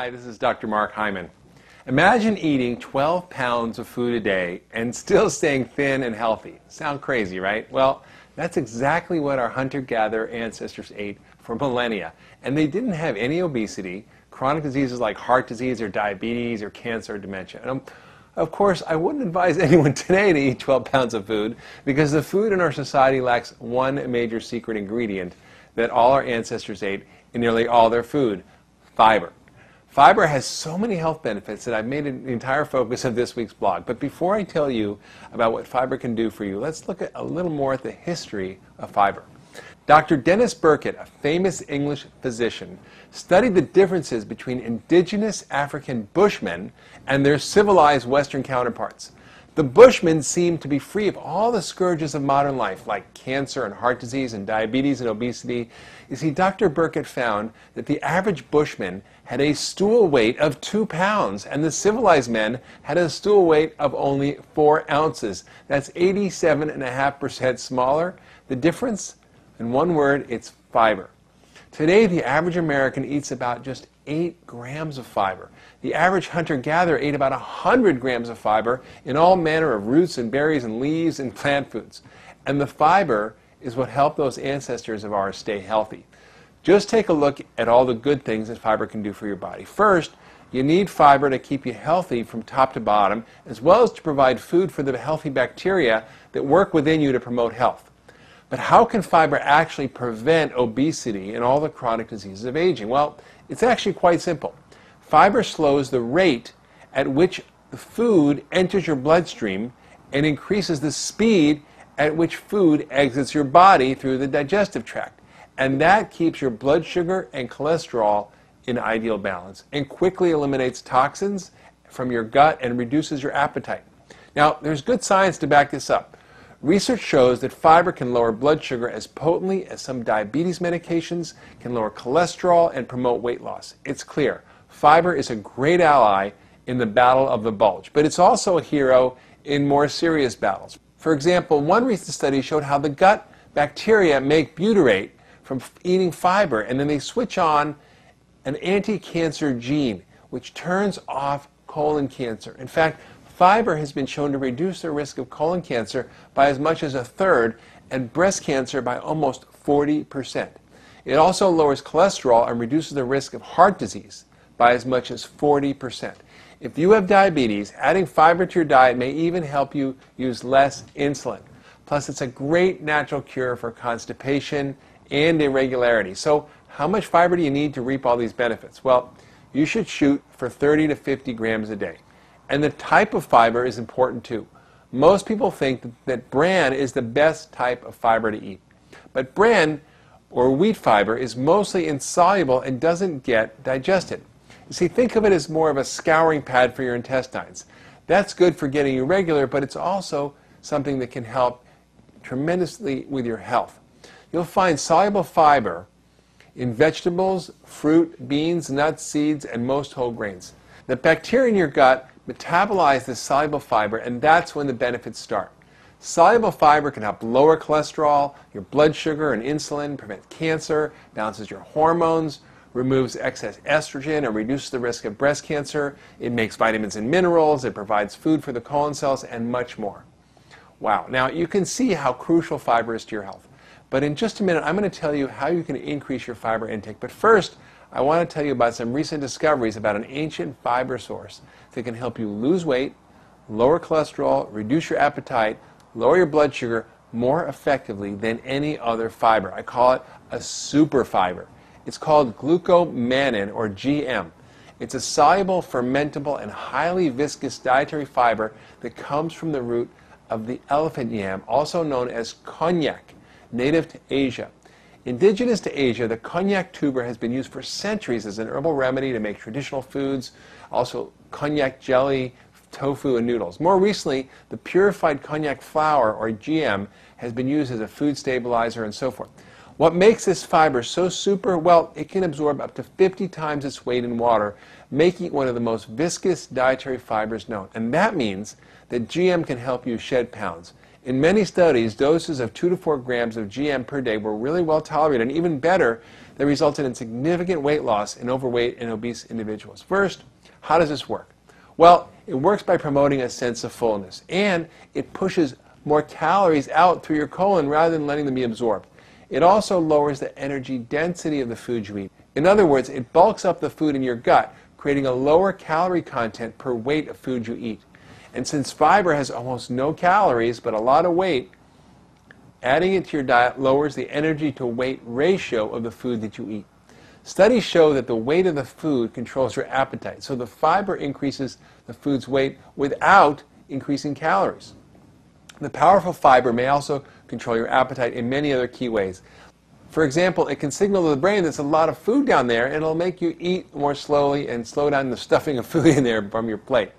Hi, this is Dr. Mark Hyman. Imagine eating 12 pounds of food a day and still staying thin and healthy. Sound crazy, right? Well, that's exactly what our hunter-gatherer ancestors ate for millennia. And they didn't have any obesity, chronic diseases like heart disease or diabetes or cancer or dementia. And of course, I wouldn't advise anyone today to eat 12 pounds of food because the food in our society lacks one major secret ingredient that all our ancestors ate in nearly all their food: fiber. Fiber has so many health benefits that I've made it the entire focus of this week's blog. But before I tell you about what fiber can do for you, let's look at a little more at the history of fiber. Dr. Dennis Burkitt, a famous English physician, studied the differences between indigenous African Bushmen and their civilized Western counterparts. The Bushmen seemed to be free of all the scourges of modern life, like cancer and heart disease and diabetes and obesity. You see, Dr. Burkitt found that the average Bushman had a stool weight of 2 pounds, and the civilized men had a stool weight of only 4 ounces. That's 87.5% smaller. The difference? In one word, it's fiber. Today, the average American eats about just 8 grams of fiber. The average hunter-gatherer ate about 100 grams of fiber in all manner of roots and berries and leaves and plant foods. And the fiber is what helped those ancestors of ours stay healthy. Just take a look at all the good things that fiber can do for your body. First, you need fiber to keep you healthy from top to bottom, as well as to provide food for the healthy bacteria that work within you to promote health. But how can fiber actually prevent obesity and all the chronic diseases of aging? Well, it's actually quite simple. Fiber slows the rate at which the food enters your bloodstream and increases the speed at which food exits your body through the digestive tract. And that keeps your blood sugar and cholesterol in ideal balance and quickly eliminates toxins from your gut and reduces your appetite. Now, there's good science to back this up. Research shows that fiber can lower blood sugar as potently as some diabetes medications, can lower cholesterol, and promote weight loss. It's clear, fiber is a great ally in the battle of the bulge, but it's also a hero in more serious battles. For example, one recent study showed how the gut bacteria make butyrate from eating fiber, and then they switch on an anti-cancer gene, which turns off colon cancer. In fact, fiber has been shown to reduce the risk of colon cancer by as much as 1/3 and breast cancer by almost 40%. It also lowers cholesterol and reduces the risk of heart disease by as much as 40%. If you have diabetes, adding fiber to your diet may even help you use less insulin. Plus, it's a great natural cure for constipation and irregularity. So, how much fiber do you need to reap all these benefits? Well, you should shoot for 30 to 50 grams a day. And the type of fiber is important too. Most people think that bran is the best type of fiber to eat. But bran, or wheat fiber, is mostly insoluble and doesn't get digested. You see, think of it as more of a scouring pad for your intestines. That's good for getting you regular, but it's also something that can help tremendously with your health. You'll find soluble fiber in vegetables, fruit, beans, nuts, seeds, and most whole grains. The bacteria in your gut metabolize this soluble fiber, and that's when the benefits start. Soluble fiber can help lower cholesterol, your blood sugar and insulin, prevent cancer, balances your hormones, removes excess estrogen and reduces the risk of breast cancer. It makes vitamins and minerals, it provides food for the colon cells, and much more. Wow. Now, you can see how crucial fiber is to your health. But in just a minute, I'm going to tell you how you can increase your fiber intake. But first, I want to tell you about some recent discoveries about an ancient fiber source that can help you lose weight, lower cholesterol, reduce your appetite, lower your blood sugar more effectively than any other fiber. I call it a super fiber. It's called glucomannan, or GM. It's a soluble, fermentable, and highly viscous dietary fiber that comes from the root of the elephant yam, also known as konjac, native to Asia. Indigenous to Asia, the konjac tuber has been used for centuries as an herbal remedy to make traditional foods, also konjac jelly, tofu, and noodles. More recently, the purified konjac flour, or GM, has been used as a food stabilizer and so forth. What makes this fiber so super? Well, it can absorb up to 50 times its weight in water, making it one of the most viscous dietary fibers known. And that means that GM can help you shed pounds. In many studies, doses of 2 to 4 grams of GM per day were really well tolerated, and even better, they resulted in significant weight loss in overweight and obese individuals. First, how does this work? Well, it works by promoting a sense of fullness, and it pushes more calories out through your colon rather than letting them be absorbed. It also lowers the energy density of the food you eat. In other words, it bulks up the food in your gut, creating a lower calorie content per weight of food you eat. And since fiber has almost no calories but a lot of weight, adding it to your diet lowers the energy to weight ratio of the food that you eat. Studies show that the weight of the food controls your appetite, so the fiber increases the food's weight without increasing calories. The powerful fiber may also control your appetite in many other key ways. For example, it can signal to the brain there's a lot of food down there, and it'll make you eat more slowly and slow down the stuffing of food in there from your plate.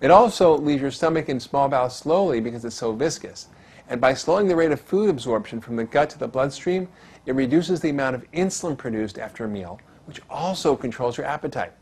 It also leaves your stomach and small bowel slowly because it's so viscous. And by slowing the rate of food absorption from the gut to the bloodstream, it reduces the amount of insulin produced after a meal, which also controls your appetite.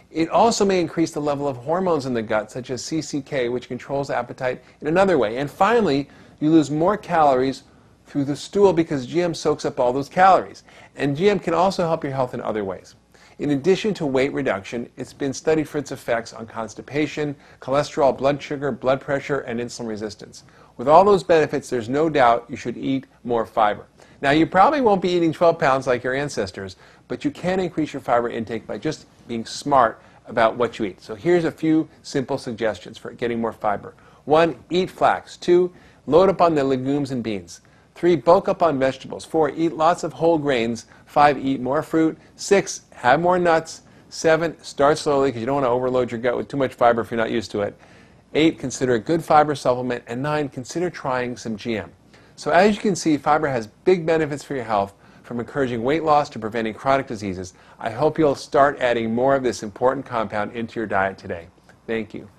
It also may increase the level of hormones in the gut, such as CCK, which controls appetite in another way. And finally, you lose more calories through the stool because GM soaks up all those calories. And GM can also help your health in other ways. In addition to weight reduction, it's been studied for its effects on constipation, cholesterol, blood sugar, blood pressure, and insulin resistance. With all those benefits, there's no doubt you should eat more fiber. Now, you probably won't be eating 12 pounds like your ancestors, but you can increase your fiber intake by just being smart about what you eat. So here's a few simple suggestions for getting more fiber. 1, eat flax. 2, load up on the legumes and beans. 3, bulk up on vegetables. 4, eat lots of whole grains. 5, eat more fruit. 6, have more nuts. 7, start slowly because you don't want to overload your gut with too much fiber if you're not used to it. 8, consider a good fiber supplement. And 9, consider trying some GM. So as you can see, fiber has big benefits for your health, from encouraging weight loss to preventing chronic diseases. I hope you'll start adding more of this important compound into your diet today. Thank you.